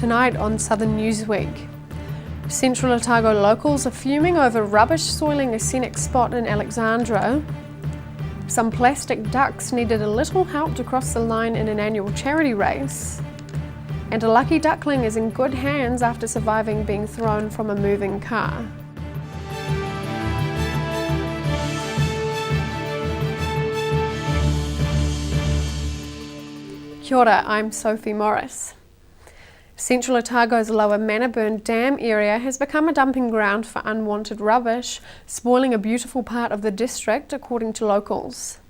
Tonight on Southern Newsweek. Central Otago locals are fuming over rubbish soiling a scenic spot in Alexandra. Some plastic ducks needed a little help to cross the line in an annual charity race. And a lucky duckling is in good hands after surviving being thrown from a moving car. Kia ora, I'm Sophie Morris. Central Otago's Lower Mannaburn Dam area has become a dumping ground for unwanted rubbish, spoiling a beautiful part of the district, according to locals.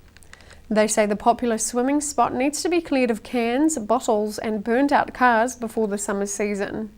They say the popular swimming spot needs to be cleared of cans, bottles and burnt-out cars before the summer season.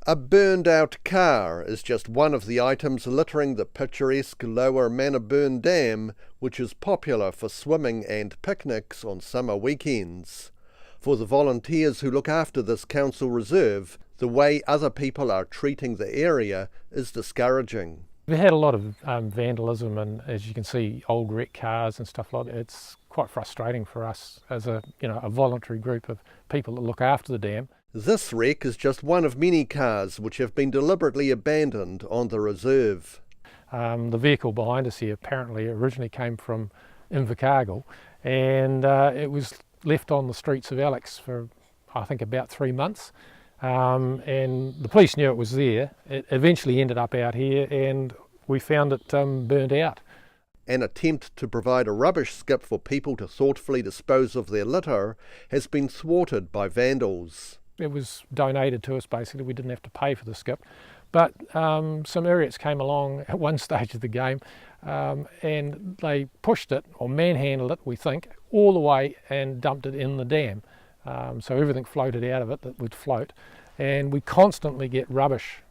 A burned-out car is just one of the items littering the picturesque Lower Mannaburn Dam, which is popular for swimming and picnics on summer weekends. For the volunteers who look after this council reserve, the way other people are treating the area is discouraging. We had a lot of vandalism and, as you can see, old wrecked cars and stuff like that. It's quite frustrating for us as a voluntary group of people that look after the dam. This wreck is just one of many cars which have been deliberately abandoned on the reserve. The vehicle behind us here apparently originally came from Invercargill, and it was left on the streets of Alex for I think about 3 months, and the police knew it was there. It eventually ended up out here and we found it burned out. An attempt to provide a rubbish skip for people to thoughtfully dispose of their litter has been thwarted by vandals. It was donated to us basically, we didn't have to pay for the skip, but some idiots came along at one stage of the game and they pushed it, or manhandled it we think, all the way and dumped it in the dam. So everything floated out of it that would float, and we constantly get rubbish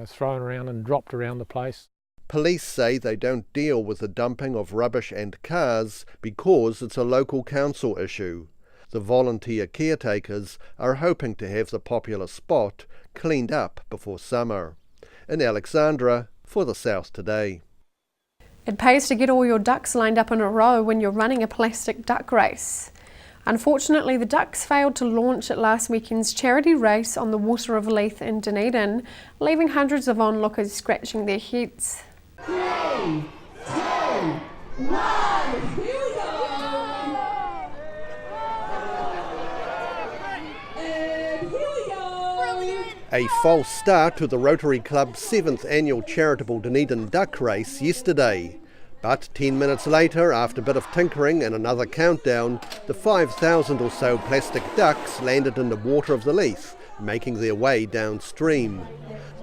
thrown around and dropped around the place. Police say they don't deal with the dumping of rubbish and cars because it's a local council issue. The volunteer caretakers are hoping to have the popular spot cleaned up before summer. In Alexandra, for the South Today. It pays to get all your ducks lined up in a row when you're running a plastic duck race. Unfortunately, the ducks failed to launch at last weekend's charity race on the water of Leith in Dunedin, leaving hundreds of onlookers scratching their heads. 3, 2, 1, here we go! And here we go! A false start to the Rotary Club's 7th annual charitable Dunedin duck race yesterday. But 10 minutes later, after a bit of tinkering and another countdown, the 5,000 or so plastic ducks landed in the water of the Leith, making their way downstream.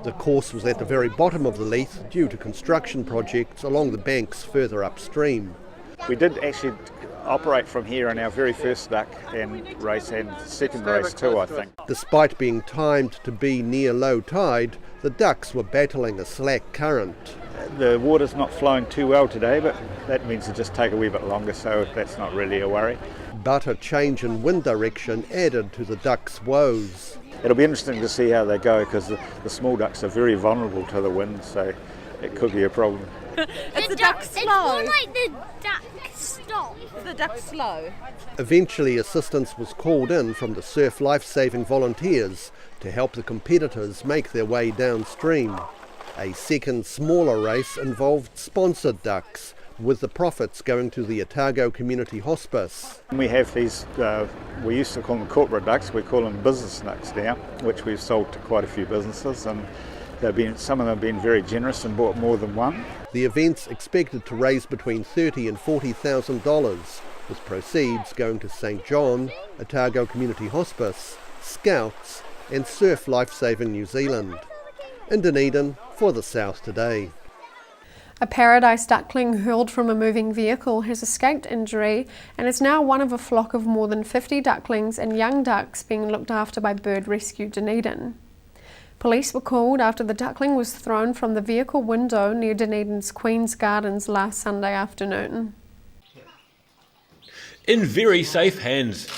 The course was at the very bottom of the Leith due to construction projects along the banks further upstream. We did actually operate from here in our very first duck and race, and second race too, I think. Despite being timed to be near low tide, the ducks were battling a slack current. The water's not flowing too well today, but that means it just take a wee bit longer, so that's not really a worry. But a change in wind direction added to the ducks' woes. It'll be interesting to see how they go, because the small ducks are very vulnerable to the wind, so it could be a problem. Is the duck slow? It's more like the duck stop. Is the duck slow? Eventually, assistance was called in from the surf life-saving volunteers to help the competitors make their way downstream. A second, smaller race involved sponsored ducks, with the profits going to the Otago Community Hospice. We have these, we used to call them corporate ducks, we call them business ducks now, which we've sold to quite a few businesses, and some of them have been very generous and bought more than one. The event's expected to raise between $30,000 and $40,000, with proceeds going to St John, Otago Community Hospice, Scouts and Surf Lifesaving New Zealand. In Dunedin, for the South Today. A paradise duckling hurled from a moving vehicle has escaped injury and is now one of a flock of more than 50 ducklings and young ducks being looked after by Bird Rescue Dunedin. Police were called after the duckling was thrown from the vehicle window near Dunedin's Queen's Gardens last Sunday afternoon. In very safe hands.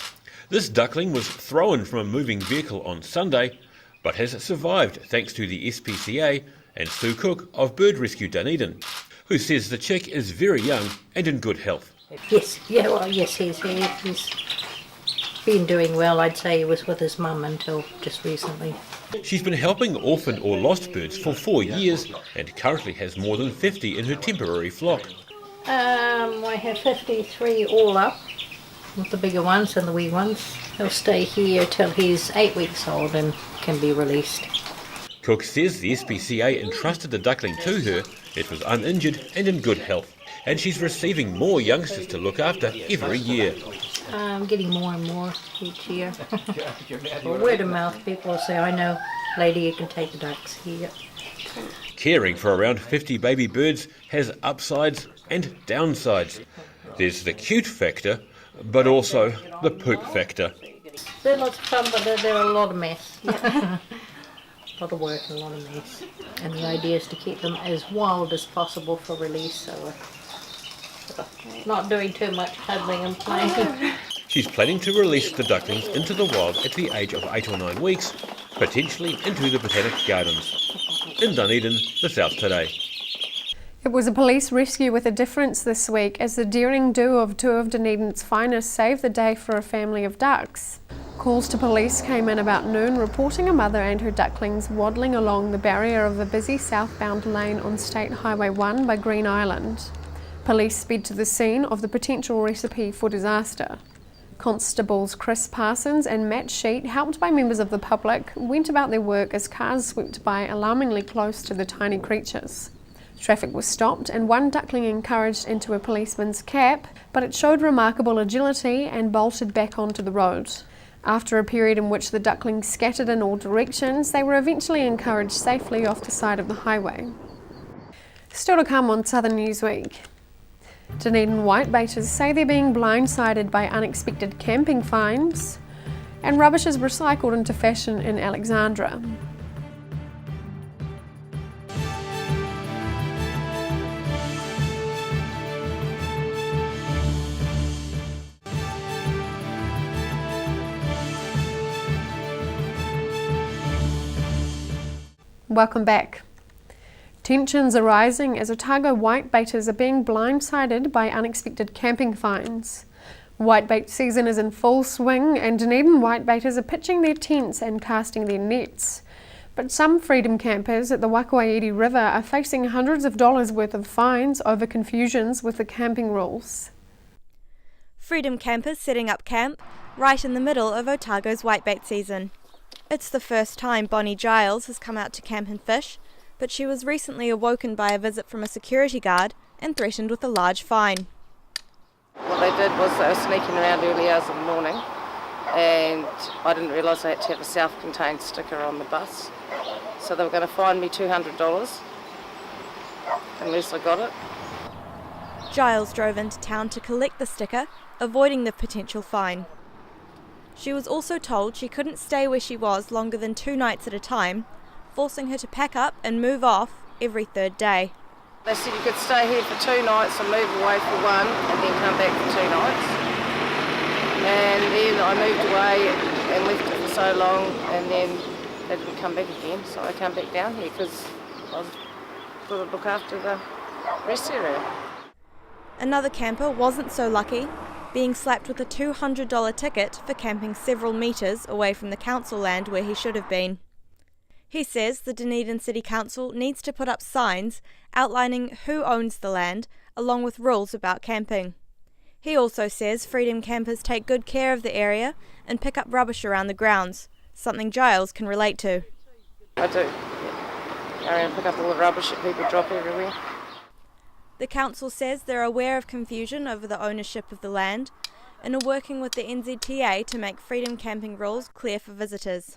This duckling was thrown from a moving vehicle on Sunday, but has survived thanks to the SPCA and Sue Cook of Bird Rescue Dunedin, who says the chick is very young and in good health. Yes, he's been doing well. I'd say he was with his mum until just recently. She's been helping orphaned or lost birds for 4 years and currently has more than 50 in her temporary flock. I have 53 all up, with the bigger ones and the wee ones. He'll stay here till he's 8 weeks old and can be released. Cook says the SPCA entrusted the duckling to her. It was uninjured and in good health, and she's receiving more youngsters to look after every year. I'm getting more and more each year. Well, word of mouth, people will say, I know, lady, you can take the ducks here. Caring for around 50 baby birds has upsides and downsides. There's the cute factor, but also the poop factor. They're lots of fun, but they're a lot of mess. Yeah. A lot of work and a lot of mess. And the idea is to keep them as wild as possible for release, so we're not doing too much cuddling and playing. She's planning to release the ducklings into the wild at the age of 8 or 9 weeks, potentially into the Botanic Gardens. In Dunedin, the South Today. It was a police rescue with a difference this week as the daring do of two of Dunedin's finest saved the day for a family of ducks. Calls to police came in about noon reporting a mother and her ducklings waddling along the barrier of a busy southbound lane on State Highway 1 by Green Island. Police sped to the scene of the potential recipe for disaster. Constables Chris Parsons and Matt Sheet, helped by members of the public, went about their work as cars swept by alarmingly close to the tiny creatures. Traffic was stopped and one duckling encouraged into a policeman's cap, but it showed remarkable agility and bolted back onto the road. After a period in which the ducklings scattered in all directions, they were eventually encouraged safely off the side of the highway. Still to come on Southern Newsweek. Dunedin whitebaiters say they're being blindsided by unexpected camping fines, and rubbish is recycled into fashion in Alexandra. Welcome back. Tensions are rising as Otago whitebaiters are being blindsided by unexpected camping fines. Whitebait season is in full swing and Dunedin whitebaiters are pitching their tents and casting their nets. But some freedom campers at the Wakawairi River are facing hundreds of dollars worth of fines over confusions with the camping rules. Freedom campers setting up camp right in the middle of Otago's whitebait season. It's the first time Bonnie Giles has come out to camp and fish, but she was recently awoken by a visit from a security guard and threatened with a large fine. What they did was they were sneaking around early hours of the morning, and I didn't realise they had to have a self-contained sticker on the bus. So they were going to fine me $200 unless I got it. Giles drove into town to collect the sticker, avoiding the potential fine. She was also told she couldn't stay where she was longer than 2 nights at a time, forcing her to pack up and move off every 3rd day. They said you could stay here for 2 nights and move away for 1 and then come back for 2 nights. And then I moved away and left it for so long and then they didn't come back again, so I came back down here because I was going to look after the rest area. Another camper wasn't so lucky, being slapped with a $200 ticket for camping several metres away from the council land where he should have been. He says the Dunedin City Council needs to put up signs outlining who owns the land, along with rules about camping. He also says freedom campers take good care of the area and pick up rubbish around the grounds, something Giles can relate to. I do. Yeah. Go around and pick up all the rubbish that people drop everywhere. The council says they're aware of confusion over the ownership of the land and are working with the NZTA to make freedom camping rules clear for visitors.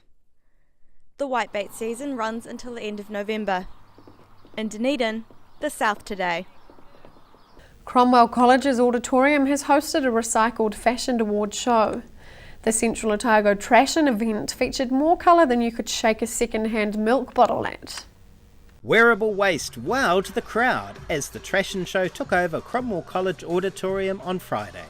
The whitebait season runs until the end of November. In Dunedin, the South Today. Cromwell College's auditorium has hosted a recycled fashion award show. The Central Otago Trashin' event featured more colour than you could shake a second-hand milk bottle at. Wearable waste wowed the crowd as the Trashin' show took over Cromwell College Auditorium on Friday.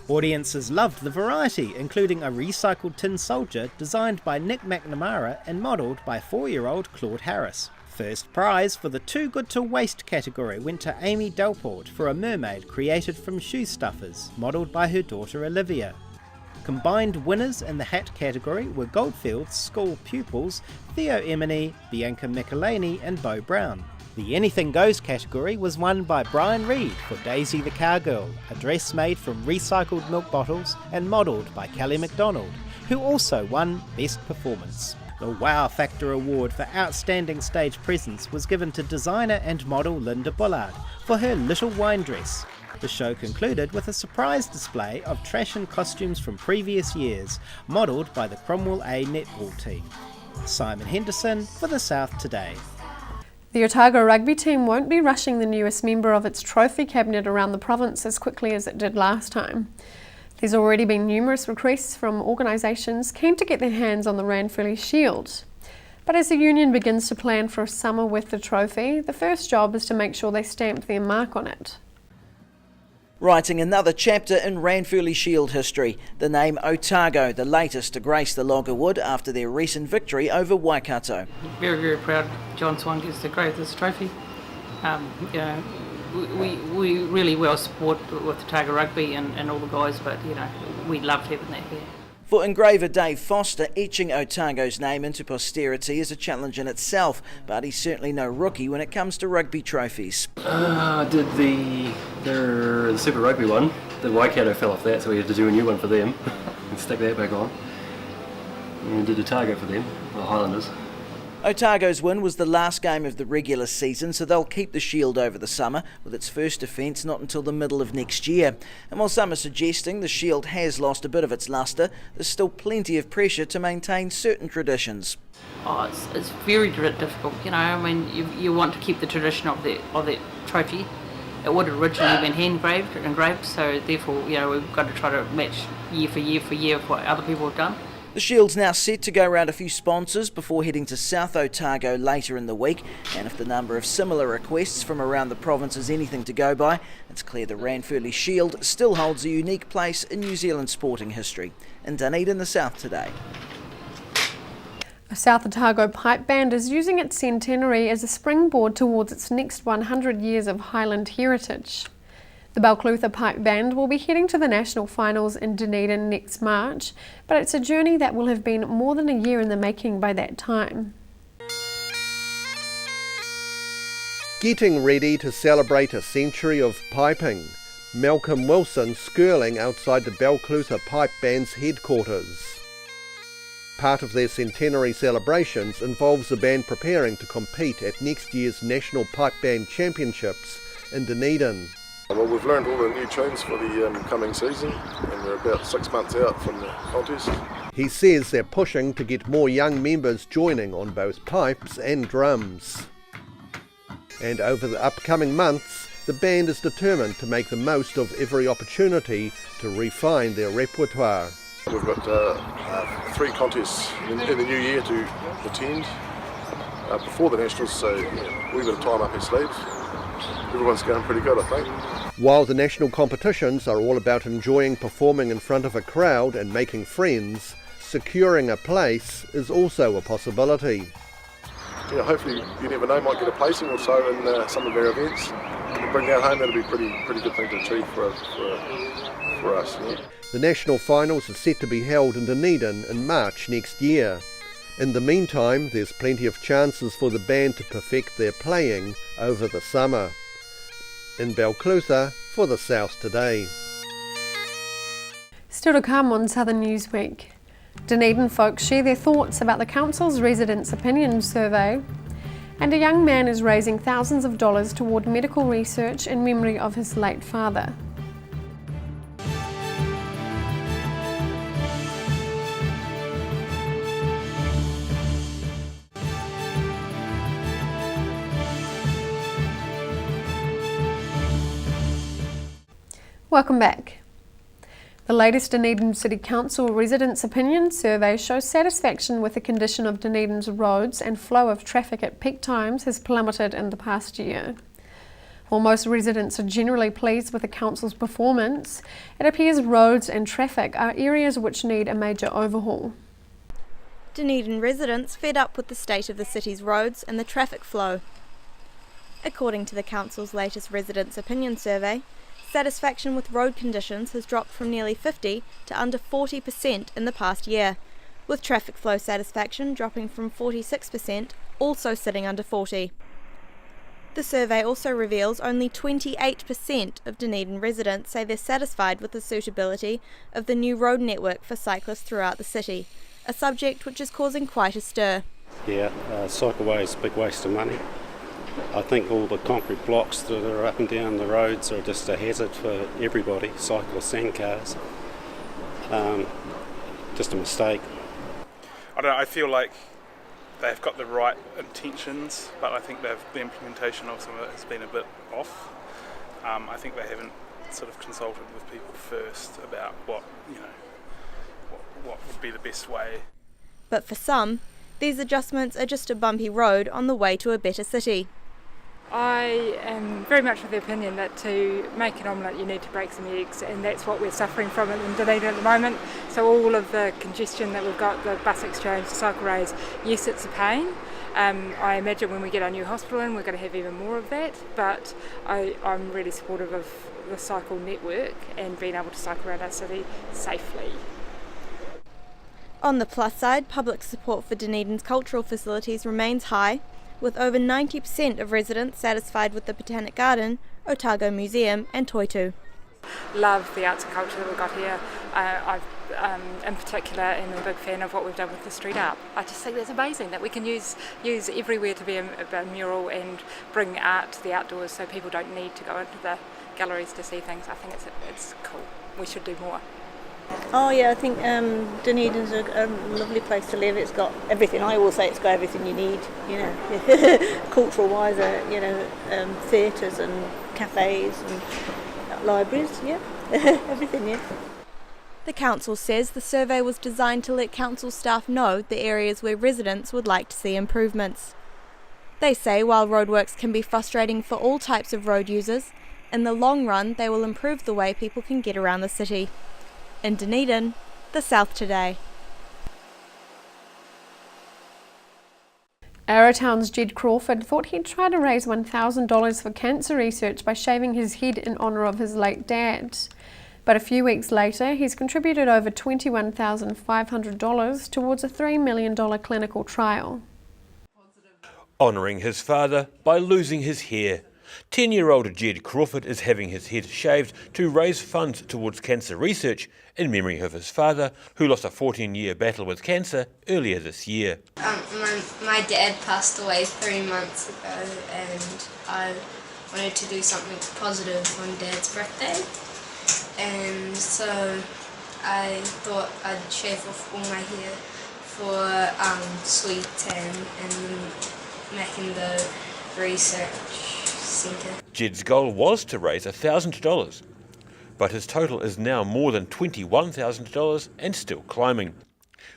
Audiences loved the variety, including a recycled tin soldier designed by Nick McNamara and modelled by 4-year-old Claude Harris. First prize for the Too Good to Waste category went to Amy Delport for a mermaid created from shoe stuffers, modelled by her daughter Olivia. Combined winners in the hat category were Goldfields school pupils Theo Emini, Bianca McElhaney and Beau Brown. The Anything Goes category was won by Brian Reid for Daisy the Cowgirl, a dress made from recycled milk bottles and modelled by Kelly MacDonald, who also won Best Performance. The Wow Factor Award for Outstanding Stage Presence was given to designer and model Linda Bullard for her Little Wine dress. The show concluded with a surprise display of trash and costumes from previous years, modelled by the Cromwell A netball team. Simon Henderson for the South Today. The Otago rugby team won't be rushing the newest member of its trophy cabinet around the province as quickly as it did last time. There's already been numerous requests from organisations keen to get their hands on the Ranfurly Shield. But as the union begins to plan for a summer with the trophy, the first job is to make sure they stamp their mark on it. Writing another chapter in Ranfurly Shield history, the name Otago, the latest to grace the Loggerwood after their recent victory over Waikato. Very, very proud John Swan gets to grade this trophy. We really well support with Otago Rugby and all the guys, but we loved having that here. For engraver Dave Foster, etching Otago's name into posterity is a challenge in itself, but he's certainly no rookie when it comes to rugby trophies. I did the Super Rugby one. The Waikato fell off that, so we had to do a new one for them and stick that back on. And we did Otago for them, the Highlanders. Otago's win was the last game of the regular season, so they'll keep the Shield over the summer, with its first defence not until the middle of next year. And while some are suggesting the Shield has lost a bit of its lustre, there's still plenty of pressure to maintain certain traditions. Oh, it's very difficult, you want to keep the tradition of that trophy. It would have originally been engraved, so therefore, we've got to try to match year for year what other people have done. The Shield's now set to go around a few sponsors before heading to South Otago later in the week, and if the number of similar requests from around the province is anything to go by, it's clear the Ranfurly Shield still holds a unique place in New Zealand sporting history. In Dunedin, the South Today. A South Otago pipe band is using its centenary as a springboard towards its next 100 years of Highland heritage. The Balclutha Pipe Band will be heading to the national finals in Dunedin next March, but it's a journey that will have been more than a year in the making by that time. Getting ready to celebrate a century of piping. Malcolm Wilson skirling outside the Balclutha Pipe Band's headquarters. Part of their centenary celebrations involves the band preparing to compete at next year's National Pipe Band Championships in Dunedin. Well, we've learned all the new tunes for the coming season, and we're about 6 months out from the contest. He says they're pushing to get more young members joining on both pipes and drums. And over the upcoming months, the band is determined to make the most of every opportunity to refine their repertoire. We've got 3 contests in the new year to attend before the Nationals, so a wee bit of time up our sleeves. Everyone's going pretty good, I think. While the national competitions are all about enjoying performing in front of a crowd and making friends, securing a place is also a possibility. Hopefully, you never know, might get a placing or so in some of our events. And bring that home, that'll be a pretty good thing to achieve for us. Yeah. The national finals are set to be held in Dunedin in March next year. In the meantime, there's plenty of chances for the band to perfect their playing over the summer. In Balclutha for the South Today. Still to come on Southern Newsweek. Dunedin folks share their thoughts about the council's residents' opinion survey, and a young man is raising thousands of dollars toward medical research in memory of his late father. Welcome back. The latest Dunedin City Council Residents' Opinion Survey shows satisfaction with the condition of Dunedin's roads, and flow of traffic at peak times has plummeted in the past year. While most residents are generally pleased with the council's performance, it appears roads and traffic are areas which need a major overhaul. Dunedin residents fed up with the state of the city's roads and the traffic flow. According to the council's latest Residents' Opinion Survey, satisfaction with road conditions has dropped from nearly 50 to under 40% in the past year, with traffic flow satisfaction dropping from 46%, also sitting under 40. The survey also reveals only 28% of Dunedin residents say they're satisfied with the suitability of the new road network for cyclists throughout the city, a subject which is causing quite a stir. Yeah, cycleways, big waste of money. I think all the concrete blocks that are up and down the roads are just a hazard for everybody, cyclists and cars. Just a mistake. I don't know, I feel like they've got the right intentions, but I think the implementation of some of it has been a bit off. I think they haven't sort of consulted with people first about what would be the best way. But for some, these adjustments are just a bumpy road on the way to a better city. I am very much of the opinion that to make an omelette you need to break some eggs, and that's what we're suffering from in Dunedin at the moment. So all of the congestion that we've got, the bus exchange, the cycleways, yes, it's a pain. I imagine when we get our new hospital in we're going to have even more of that, but I'm really supportive of the cycle network and being able to cycle around our city safely. On the plus side, public support for Dunedin's cultural facilities remains high, with over 90% of residents satisfied with the Botanic Garden, Otago Museum and Toitu. Love the arts and culture that we've got here. In particular, am a big fan of what we've done with the street art. I just think that's amazing that we can use everywhere to be a mural and bring art to the outdoors so people don't need to go into the galleries to see things. I think it's cool. We should do more. Oh yeah, I think Dunedin's a lovely place to live. It's got everything. I always say it's got everything you need, cultural wise, theatres and cafes and libraries, yeah, everything, yeah. The council says the survey was designed to let council staff know the areas where residents would like to see improvements. They say while roadworks can be frustrating for all types of road users, in the long run they will improve the way people can get around the city. In Dunedin, the South Today. Arrowtown's Jed Crawford thought he'd try to raise $1,000 for cancer research by shaving his head in honour of his late dad. But a few weeks later, he's contributed over $21,500 towards a $3 million clinical trial. Honouring his father by losing his hair. 10-year-old Jed Crawford is having his head shaved to raise funds towards cancer research in memory of his father, who lost a 14-year battle with cancer earlier this year. My dad passed away 3 months ago, and I wanted to do something positive on Dad's birthday, and so I thought I'd shave off all my hair for sweet tan and making the research. Jed's goal was to raise $1,000, but his total is now more than $21,000 and still climbing,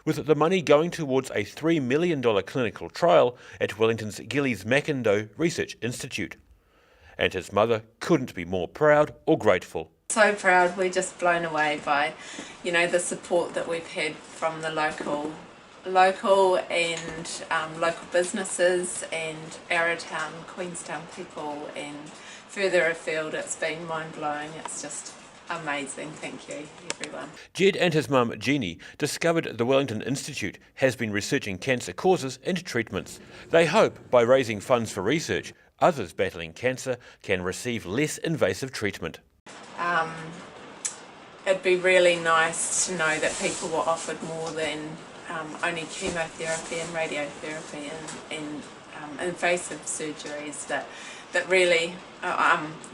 with the money going towards a $3 million clinical trial at Wellington's Gillies Macindoe Research Institute. And his mother couldn't be more proud or grateful. So proud, we're just blown away by, the support that we've had from the local and local businesses and Arrowtown, Queenstown people and further afield. It's been mind-blowing. It's just amazing. Thank you, everyone. Jed and his mum, Jeannie, discovered the Wellington Institute has been researching cancer causes and treatments. They hope by raising funds for research, others battling cancer can receive less invasive treatment. It'd be really nice to know that people were offered more than only chemotherapy and radiotherapy and invasive surgeries that really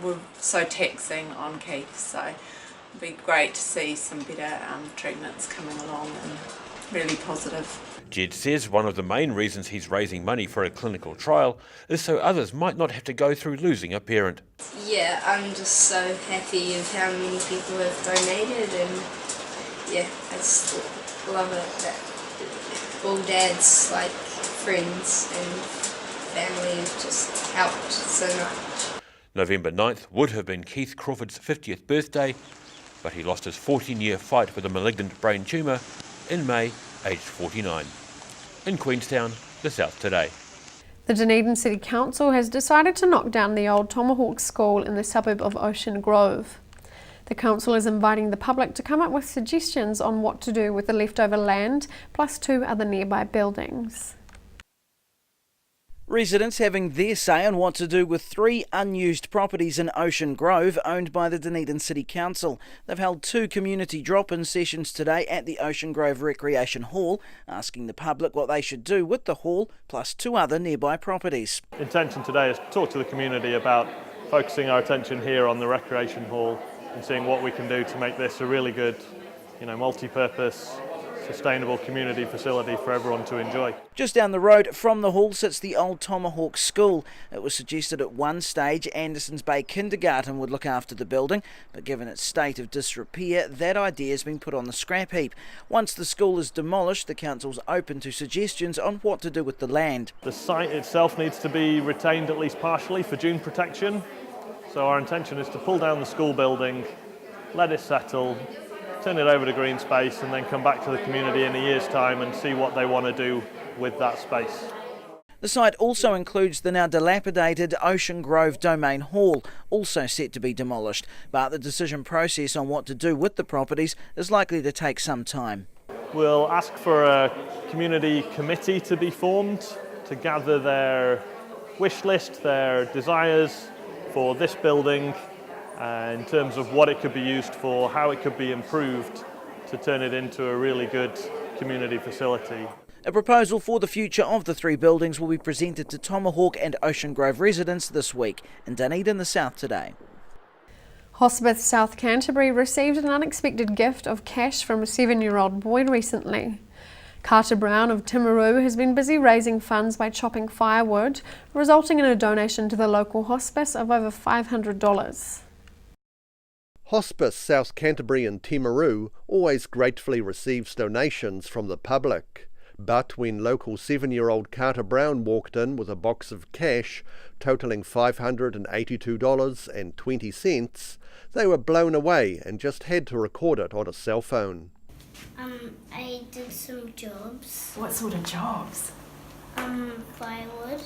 were so taxing on Keith. So it'd be great to see some better treatments coming along and really positive. Jed says one of the main reasons he's raising money for a clinical trial is so others might not have to go through losing a parent. Yeah, I'm just so happy of how many people have donated, and yeah, I just love it that all Dad's friends and family have just helped so much. November 9th would have been Keith Crawford's 50th birthday, but he lost his 14-year fight with a malignant brain tumour in May, aged 49. In Queenstown, the South Today. The Dunedin City Council has decided to knock down the old Tomahawk School in the suburb of Ocean Grove. The council is inviting the public to come up with suggestions on what to do with the leftover land, plus 2 other nearby buildings. Residents having their say on what to do with 3 unused properties in Ocean Grove owned by the Dunedin City Council. They've held 2 community drop-in sessions today at the Ocean Grove Recreation Hall, asking the public what they should do with the hall plus 2 other nearby properties. Intention today is to talk to the community about focusing our attention here on the recreation hall and seeing what we can do to make this a really good, multi-purpose, sustainable community facility for everyone to enjoy. Just down the road from the hall sits the old Tomahawk School. It was suggested at one stage Andersons Bay Kindergarten would look after the building, but given its state of disrepair, that idea has been put on the scrap heap. Once the school is demolished, the council's open to suggestions on what to do with the land. The site itself needs to be retained at least partially for dune protection, so our intention is to pull down the school building, let it settle, turn it over to green space, and then come back to the community in a year's time and see what they want to do with that space. The site also includes the now dilapidated Ocean Grove Domain Hall, also set to be demolished, but the decision process on what to do with the properties is likely to take some time. We'll ask for a community committee to be formed to gather their wish list, their desires for this building, in terms of what it could be used for, how it could be improved to turn it into a really good community facility. A proposal for the future of the 3 buildings will be presented to Tomahawk and Ocean Grove residents this week in Dunedin, the South today. Hospice South Canterbury received an unexpected gift of cash from a 7-year-old boy recently. Carter Brown of Timaru has been busy raising funds by chopping firewood, resulting in a donation to the local hospice of over $500. Hospice South Canterbury and Timaru always gratefully receives donations from the public. But when local 7-year-old Carter Brown walked in with a box of cash totalling $582.20, they were blown away and just had to record it on a cell phone. I did some jobs. What sort of jobs? Firewood.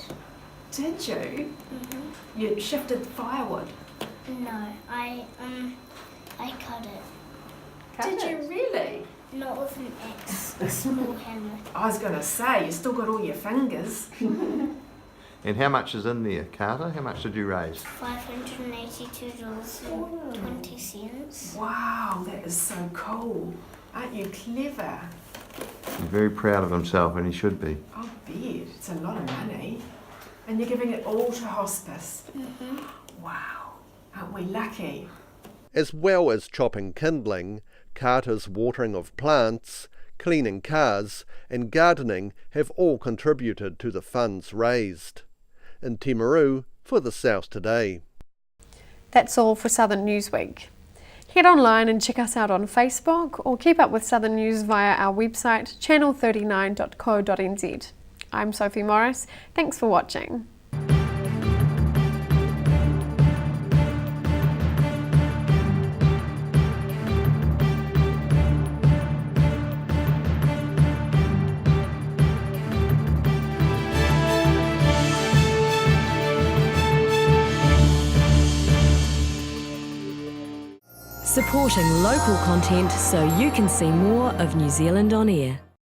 Did you? Mm-hmm. You shifted firewood? No, I cut it. Did you really? Not with an axe, a small hammer. I was going to say, you still got all your fingers. And how much is in there, Carter? How much did you raise? $582.20. Wow, that is so cool. Aren't you clever? He's very proud of himself, and he should be. I'll bet. It's a lot of money. And you're giving it all to hospice? Mm-hmm. Wow, aren't we lucky? As well as chopping kindling, Carter's watering of plants, cleaning cars and gardening have all contributed to the funds raised. In Timaru, for the South Today. That's all for Southern Newsweek. Head online and check us out on Facebook or keep up with Southern News via our website channel39.co.nz. I'm Sophie Morris. Thanks for watching. Supporting local content so you can see more of New Zealand on air.